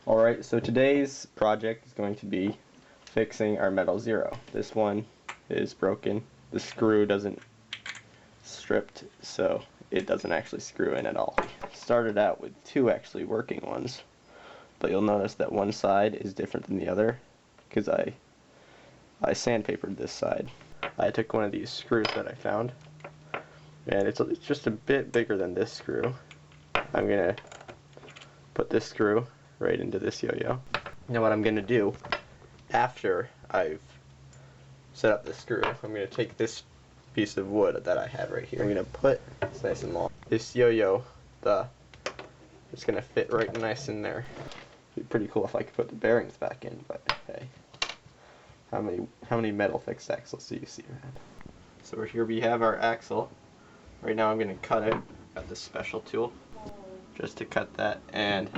Alright, so today's project is going to be fixing our metal zero. This one is broken. The screw doesn't stripped, so it doesn't actually screw in at all. Started out with two actually working ones, but you'll notice that one side is different than the other because I sandpapered this side. I took one of these screws that I found, and it's just a bit bigger than this screw. I'm gonna put this screw right into this yo-yo. Now what I'm going to do after I've set up the screw, I'm going to take this piece of wood that I have right here. I'm going to put, it's nice and long, this yo-yo, it's going to fit right nice in there. It'd be pretty cool if I could put the bearings back in, but hey, how many metal fixed axles do you see around? So here we have our axle. Right now I'm going to cut it. Got this special tool just to cut that, and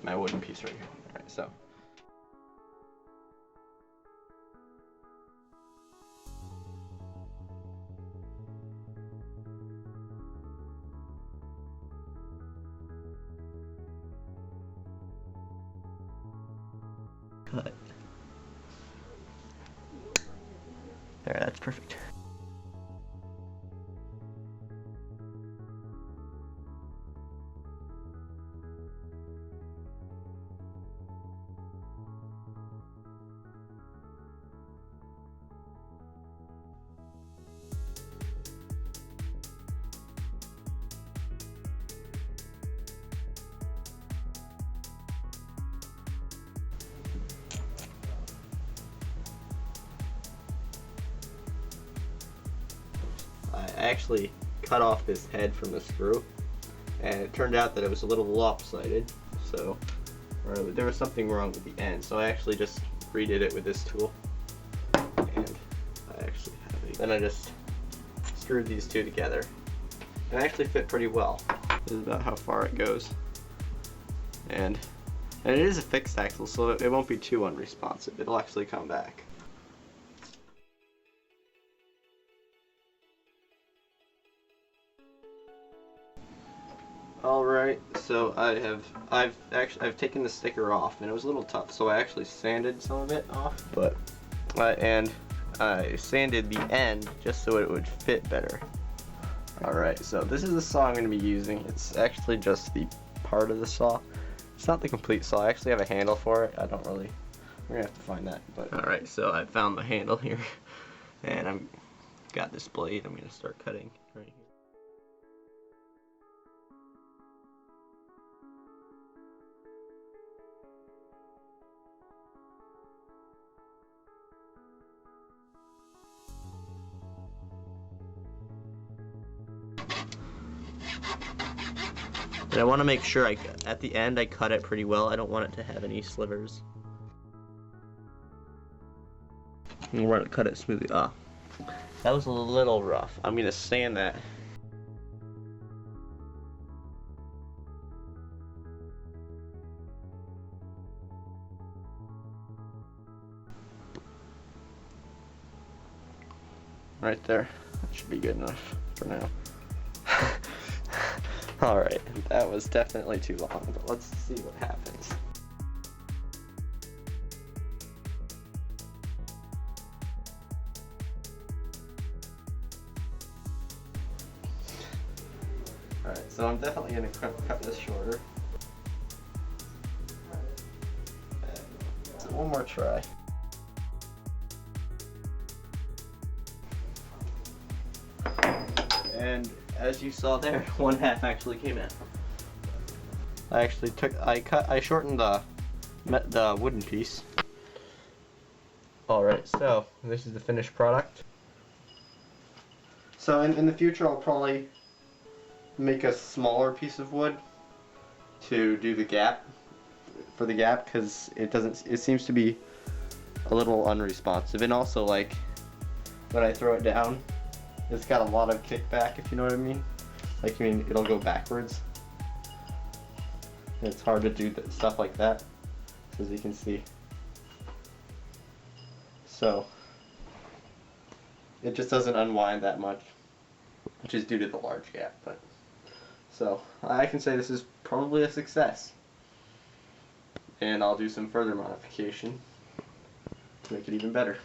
my wooden piece right here. Alright, so. Cut. There, that's perfect. I actually cut off this head from the screw, and it turned out that it was a little lopsided, so there was something wrong with the end, so I actually just redid it with this tool, and I actually have it. Then I just screwed these two together, and it actually fit pretty well. This is about how far it goes, and it is a fixed axle, so it won't be too unresponsive. It'll actually come back. Alright, so I've taken the sticker off, and it was a little tough, so I actually sanded some of it off. And I sanded the end just so it would fit better. Alright, so this is the saw I'm going to be using. It's actually just the part of the saw. It's not the complete saw. I actually have a handle for it. I'm going to have to find that. But alright, so I found the handle here, and I've got this blade. I'm going to start cutting right here. And I want to make sure at the end I cut it pretty well. I don't want it to have any slivers. I want to cut it smoothly. Ah, that was a little rough. I'm going to sand that. Right there. That should be good enough for now. Alright, that was definitely too long, but let's see what happens. Alright, so I'm definitely going to cut this shorter. So one more try. And as you saw there, one half actually came in. I shortened the wooden piece. Alright, so this is the finished product. So in the future I'll probably make a smaller piece of wood to do the gap, because it seems to be a little unresponsive, and also like when I throw it down, it's got a lot of kickback, if you know what I mean. Like, it'll go backwards. And it's hard to do stuff like that, as you can see. So, it just doesn't unwind that much, which is due to the large gap. So, I can say this is probably a success. and I'll do some further modification to make it even better.